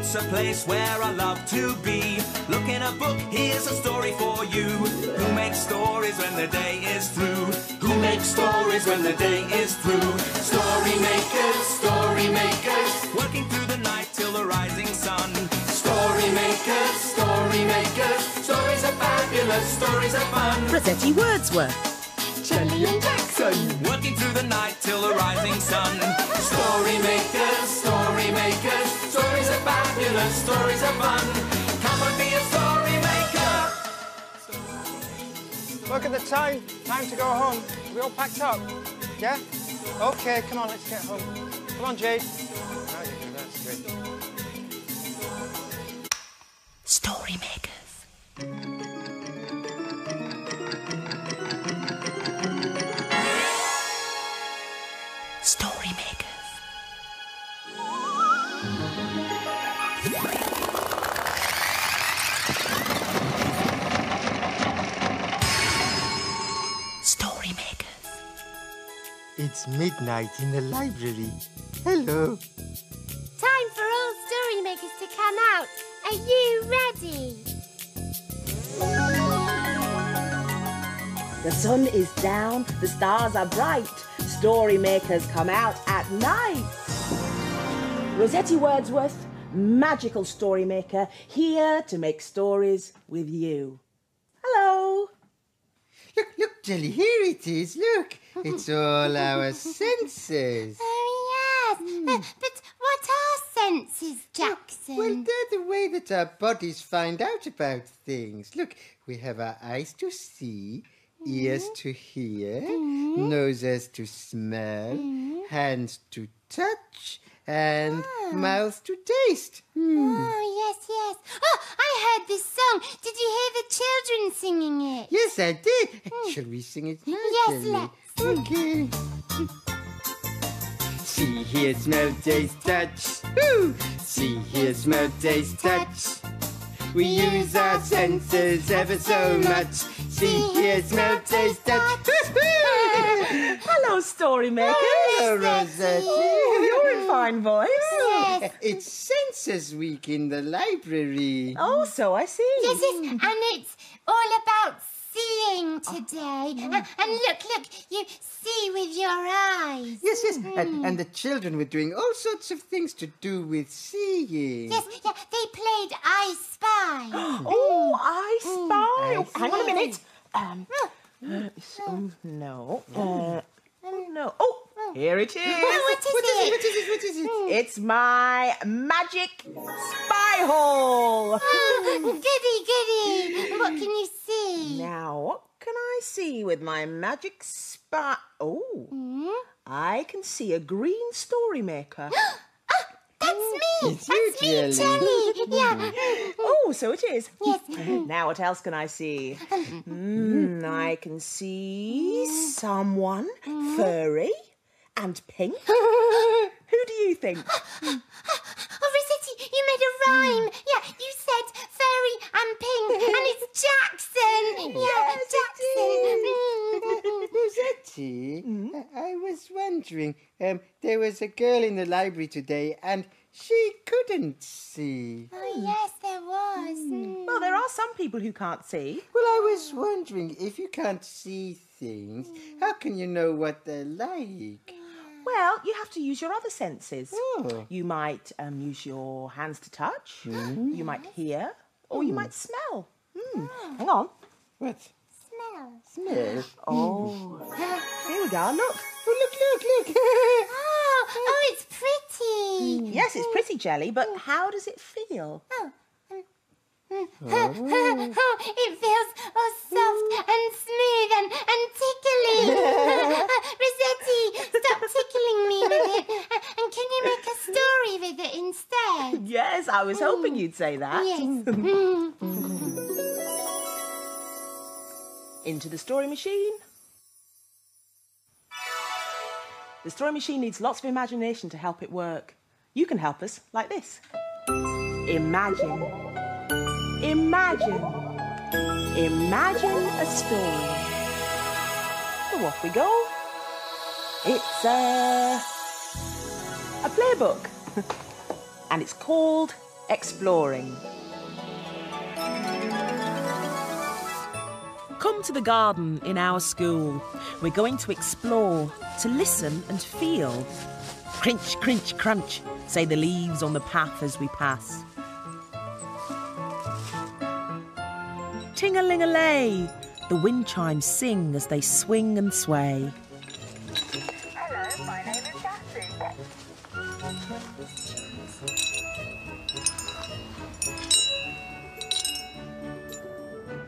house, a place where I love to be. Look in a book, here's a story for you. Who makes stories when the day is through? Who makes stories when the day is through? Story makers, working through the night till the rising sun. Story makers, stories are fabulous, stories are fun. Rossetti Wordsworth. Shelley and Jackson, working through the night till the rising sun. Story makers, stories are fabulous, stories are fun. Come and be a story maker. Look at the time. Time to go home. Are we all packed up? Yeah? Okay, come on, let's get home. Come on, Jade. Right, you do that straight. Story makers. Story makers. Story makers. It's midnight in the library. Hello. time for all story makers to come out. Are you ready? The sun is down, the stars are bright. Story makers come out at night. Rossetti Wordsworth, magical story maker, here to make stories with you. Hello. Look, Jelly, here it is. Look, it's all our senses. Oh, yes. But what are senses, Jackson? Well, they're the way that our bodies find out about things. Look, we have our eyes to see, ears to hear, noses to smell, hands to touch, and mouths to taste. Oh, yes. Oh, I heard this song. Did you hear the children singing it? Yes, I did. Shall we sing it now, Yes, Jelly? let's. Okay. See, hear, smell, taste, touch. Woo! See, hear, smell, taste, touch. We use our senses ever so much. See, hear, smell, taste, touch. Hello, story makers. Hello, Rossetti. You're in fine voice. Yes. It's Senses Week in the library. Oh, so I see. Yes, and it's all about seeing today. And look, you see with your eyes. Yes. And the children were doing all sorts of things to do with seeing. Yes, yeah, they played I Spy. Oh, I spy. I Hang on a see. minute. No. No. Oh, here it is. What is it? It's my magic spy hole. Goody. What can you see? Now, what can I see with my magic spy? Oh, I can see a green story maker. That's me. It's you, That's me, Jelly. Jelly. Yeah. Oh, so it is. Yes. Now, what else can I see? I can see someone furry and pink. Who do you think? Oh, Rossetti, you made a rhyme. Yeah, you said furry and pink, and it's Jackson. Yeah, Jackson. Rossetti, I was wondering, there was a girl in the library today and she couldn't see. Oh, yes, there was. Well, there are some people who can't see. Well, I was wondering, if you can't see things, how can you know what they're like? Well, you have to use your other senses. Oh. You might use your hands to touch. You might hear, or you might smell. Hang on. What? Smell. Smell? Oh, here we go. Look. Oh, look. Oh, it's pretty. Yes, it's pretty, Jelly, but how does it feel? Oh, it feels all soft and smooth and tickly. Rossetti, stop tickling me with it. And can you make a story with it instead? Yes, I was hoping you'd say that. Yes. Into the story machine. The story machine needs lots of imagination to help it work. You can help us like this. Imagine a story. So off we go. It's a playbook. And it's called exploring. Come to the garden in our school. We're going to explore, to listen and feel. Crunch, crunch, crunch, say the leaves on the path as we pass. Ting-a-ling-a-lay, the wind chimes sing as they swing and sway. Hello, my name is Cassie.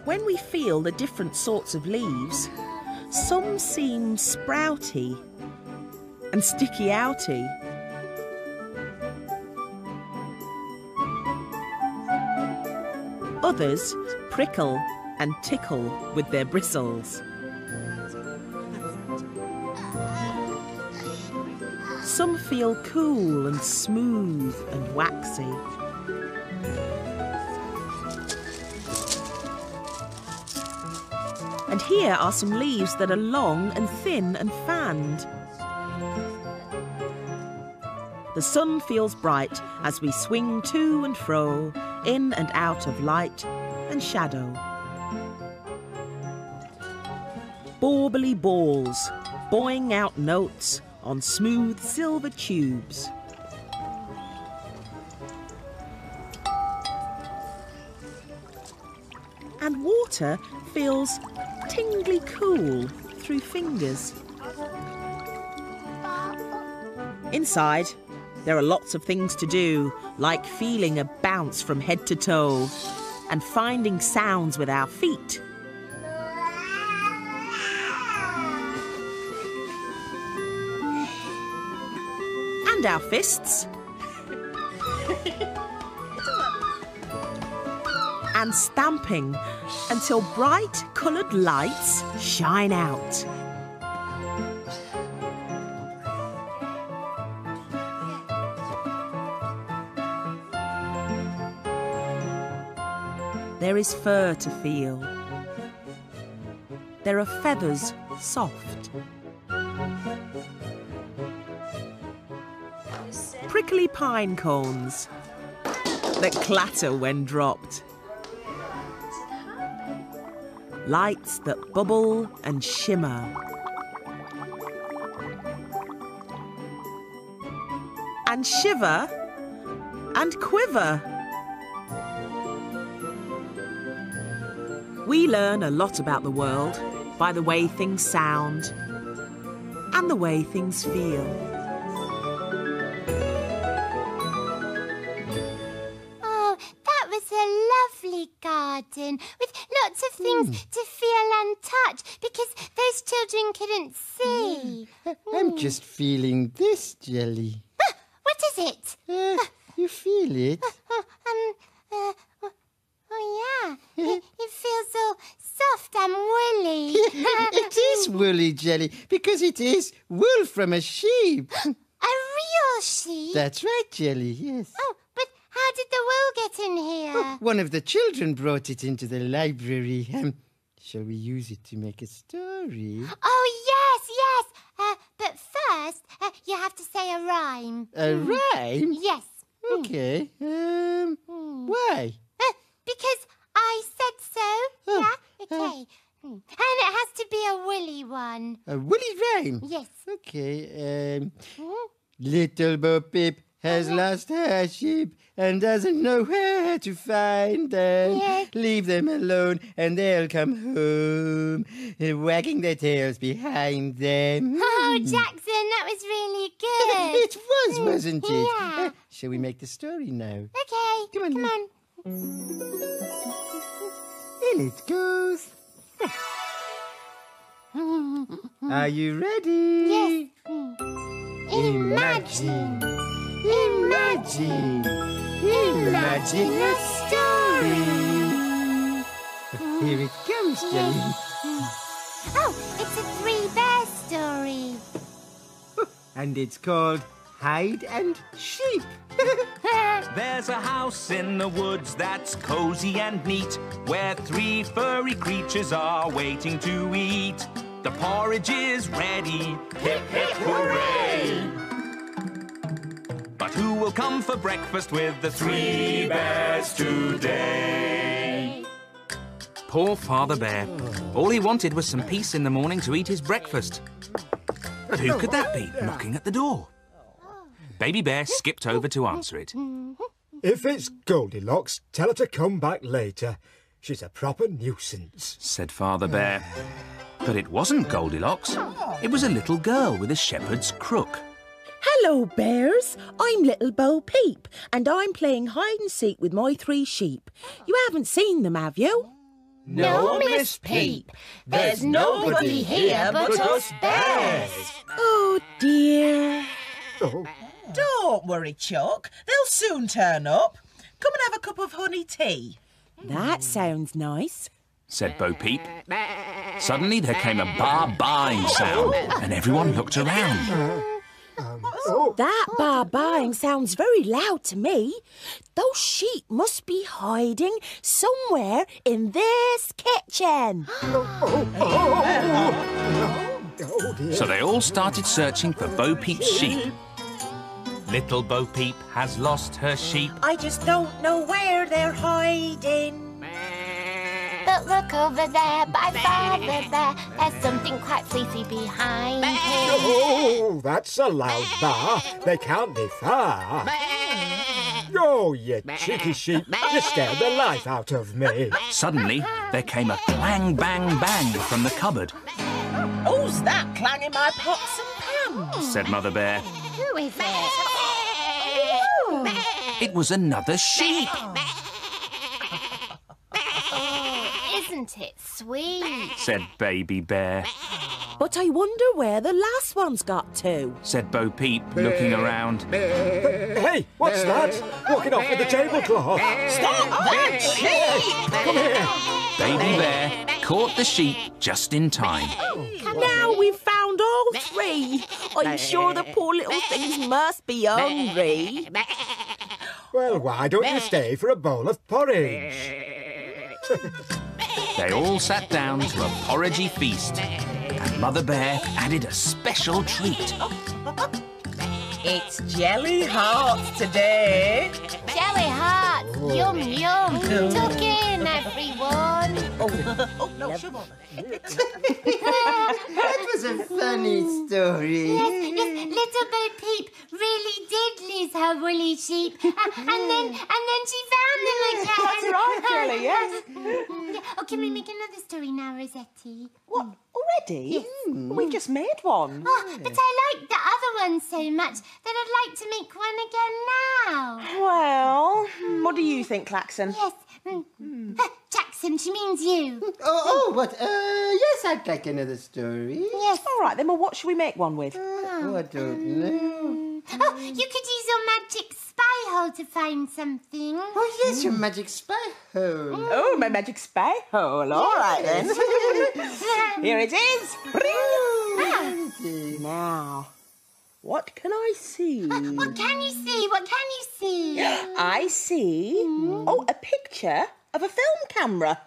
When we feel the different sorts of leaves, some seem sprouty and sticky-outy. Others prickle and tickle with their bristles. Some feel cool and smooth and waxy. And here are some leaves that are long and thin and fanned. The sun feels bright as we swing to and fro, in and out of light and shadow. Bauble balls, buoying out notes on smooth silver tubes. And water feels tingly cool through fingers. Inside, there are lots of things to do, like feeling a bounce from head to toe and finding sounds with our feet. And our fists. And stamping until bright coloured lights shine out. There is fur to feel. There are feathers soft. Prickly pine cones that clatter when dropped. Lights that bubble and shimmer. And shiver and quiver. We learn a lot about the world by the way things sound and the way things feel. Oh, that was a lovely garden with lots of things to feel and touch because those children couldn't see. I'm just feeling this, Jelly. What is it? You feel it? Oh, yeah. It feels all soft and woolly. It is woolly, Jelly, because it is wool from a sheep. A real sheep? That's right, Jelly, yes. Oh, but how did the wool get in here? One of the children brought it into the library. Shall we use it to make a story? Oh, yes. But first, you have to say a rhyme. A rhyme? Yes. Okay. Why? Because I said so. Yeah? Okay. And it has to be a woolly one. A woolly rhyme? Yes. Okay. Little Bo Peep has lost her sheep and doesn't know where to find them. Yes. Leave them alone and they'll come home, wagging their tails behind them. Oh, Jackson, that was really good. It was, wasn't it? Yeah. Shall we make the story now? Okay. Come on. In it goes. Are you ready? Yes. Imagine, imagine, imagine a story. Here it comes, Jelly. Oh, it's a three-bear story. And it's called Hide and Sheep. There's a house in the woods that's cozy and neat, where three furry creatures are waiting to eat. The porridge is ready, hip hip hooray! But who will come for breakfast with the three bears today. Poor Father Bear. All he wanted was some peace in the morning to eat his breakfast. But who could that be knocking at the door? Baby Bear skipped over to answer it. If it's Goldilocks, tell her to come back later. She's a proper nuisance, said Father Bear. But it wasn't Goldilocks. It was a little girl with a shepherd's crook. Hello, bears. I'm little Bo Peep, and I'm playing hide-and-seek with my 3 sheep. You haven't seen them, have you? No, Miss Peep. There's nobody here but us bears. Oh, dear. Oh. Don't worry, Chuck. They'll soon turn up. Come and have a cup of honey tea. That sounds nice, said Bo Peep. Suddenly there came a bar-baaing sound, and everyone looked around. That bar-baaing sounds very loud to me. Those sheep must be hiding somewhere in this kitchen. So they all started searching for Bo Peep's sheep. Little Bo Peep has lost her sheep. I just don't know where they're hiding. But look over there by Father Bear. There's something quite fleecy behind him. Oh, that's a loud bar. They can't be far. Oh, you cheeky sheep. You scared the life out of me. Suddenly, there came a clang, bang, bang from the cupboard. Who's that clanging my pots and pans? Said Mother Bear. Who is it? It was another sheep. Isn't it sweet? Said Baby Bear. But I wonder where the last one's got to, said Bo Peep, looking around. Hey, what's that? Walking off with the tablecloth. Stop that sheep! Come here. Baby Bear caught the sheep just in time. Now we've found all 3. I'm sure the poor little things must be hungry. Well, why don't you stay for a bowl of porridge? They all sat down to a porridgey feast, and Mother Bear added a special treat. It's jelly hearts today. Jelly hearts, yum yum. Tuck in, everyone. Oh, no, sugar. That was a funny story. Yes, little Bo Peep really did lose her woolly sheep, and then she found them again. That's right, Jelly, yes. Oh, can we make another story now, Rossetti? What, already? We've just made one. Oh, but I like the other one so much that I'd like to make one again now. Well, what do you think, Klaxon? Yes. Jackson, she means you. What? Yes, I'd like another story. Yes. All right, then, well, what should we make one with? Oh, I don't know. Oh, you could use your magic spy hole to find something. Oh, yes, your magic spy hole. Oh, my magic spy hole. All right, then. Here it is. Now, what can I see? What can you see? What can you see? I see, a picture of a film camera.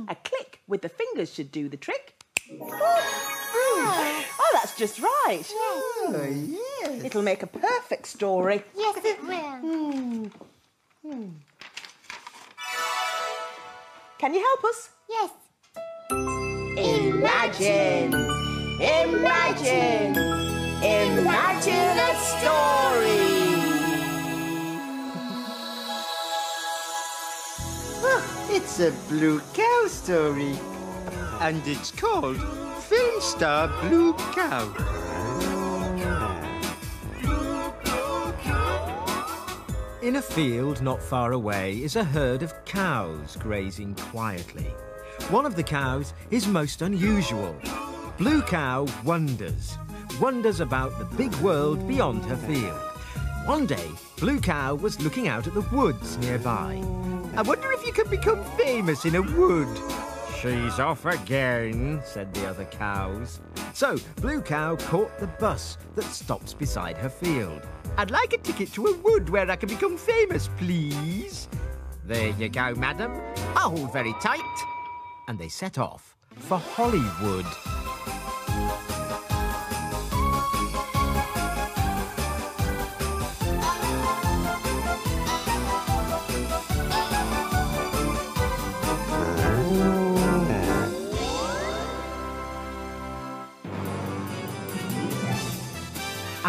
A click with the fingers should do the trick. Oh, that's just right. Oh, yes. It'll make a perfect story. Yes, it will. Can you help us? Yes. Imagine, imagine, imagine a story. It's a blue cow story. And it's called Film Star Blue Cow. In a field not far away is a herd of cows grazing quietly. One of the cows is most unusual. Blue Cow wonders about the big world beyond her field. One day, Blue Cow was looking out at the woods nearby. I wonder if you can become famous in a wood. She's off again, said the other cows. So Blue Cow caught the bus that stops beside her field. I'd like a ticket to a wood where I can become famous, please. There you go, madam. I'll hold very tight. And they set off for Hollywood.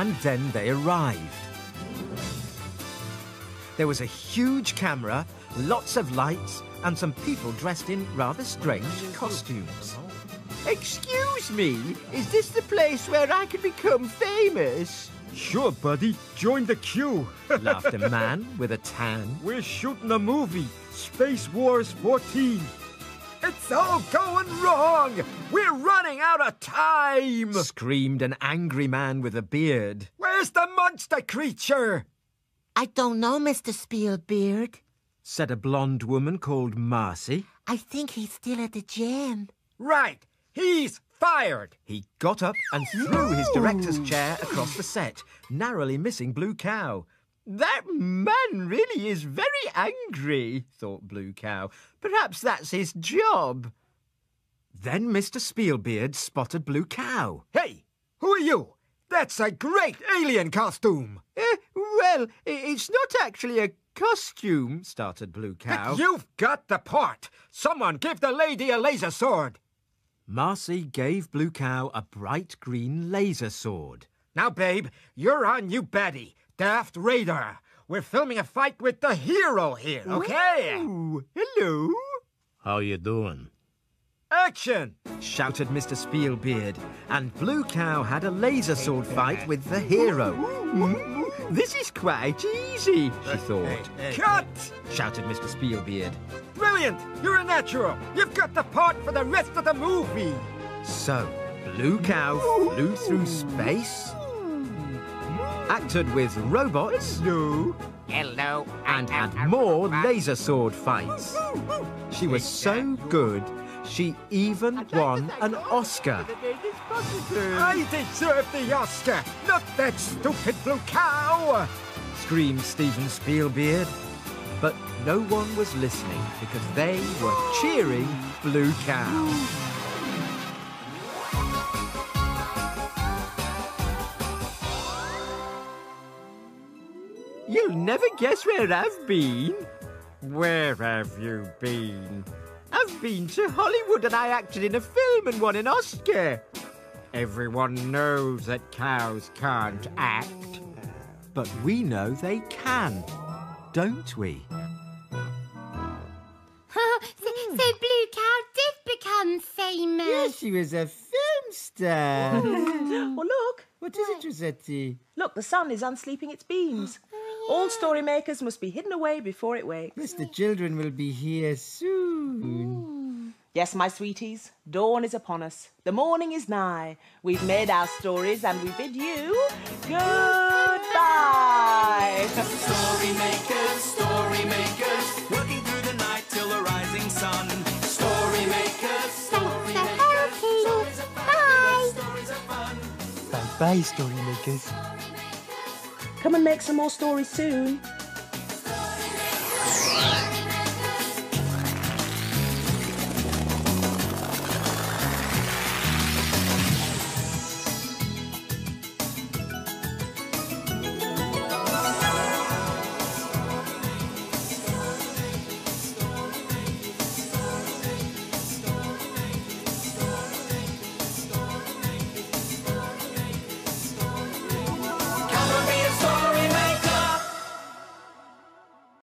And then they arrived. There was a huge camera, lots of lights, and some people dressed in rather strange costumes. Excuse me, is this the place where I can become famous? Sure, buddy. Join the queue. Laughed a man with a tan. We're shooting a movie, Space Wars 14. It's all going wrong! We're running out of time! Screamed an angry man with a beard. Where's the monster creature? I don't know, Mr. Spielbeard, said a blonde woman called Marcy. I think he's still at the gym. Right, he's fired! He got up and threw his director's chair across the set, narrowly missing Blue Cow. That man really is very angry, thought Blue Cow. Perhaps that's his job. Then Mr. Spielbeard spotted Blue Cow. Hey, who are you? That's a great alien costume. Well, it's not actually a costume, started Blue Cow. But you've got the part. Someone give the lady a laser sword. Marcy gave Blue Cow a bright green laser sword. Now, babe, you're our new baddie, Daft Raider. We're filming a fight with the hero here, okay? Ooh, hello. How you doing? Action! Shouted Mr. Spielbeard, and Blue Cow had a laser sword fight with the hero. This is quite easy, she thought. Cut! Shouted Mr. Spielbeard. Brilliant! You're a natural! You've got the part for the rest of the movie! So, Blue Cow flew through space, acted with robots, Hello. and had more laser sword fights. She was so good, she even won an Oscar. I deserve the Oscar, not that stupid Blue Cow! Screamed Steven Spielbeard. But no one was listening because they were cheering Blue Cow. You'll never guess where I've been. Where have you been? I've been to Hollywood and I acted in a film and won an Oscar. Everyone knows that cows can't act. But we know they can, don't we? So Blue Cow did become famous. Yes, she was a film star. Well, look. What is it, Rossetti? Look, the sun is unsleeping its beams. All story makers must be hidden away before it wakes. Yes, the children will be here soon. Yes, my sweeties, dawn is upon us. The morning is nigh. We've made our stories and we bid you goodbye. Story makers, working through the night till the rising sun. Story makers, story makers, stories are fun. Stories are fun. Bye-bye, story makers. Come and make some more stories soon.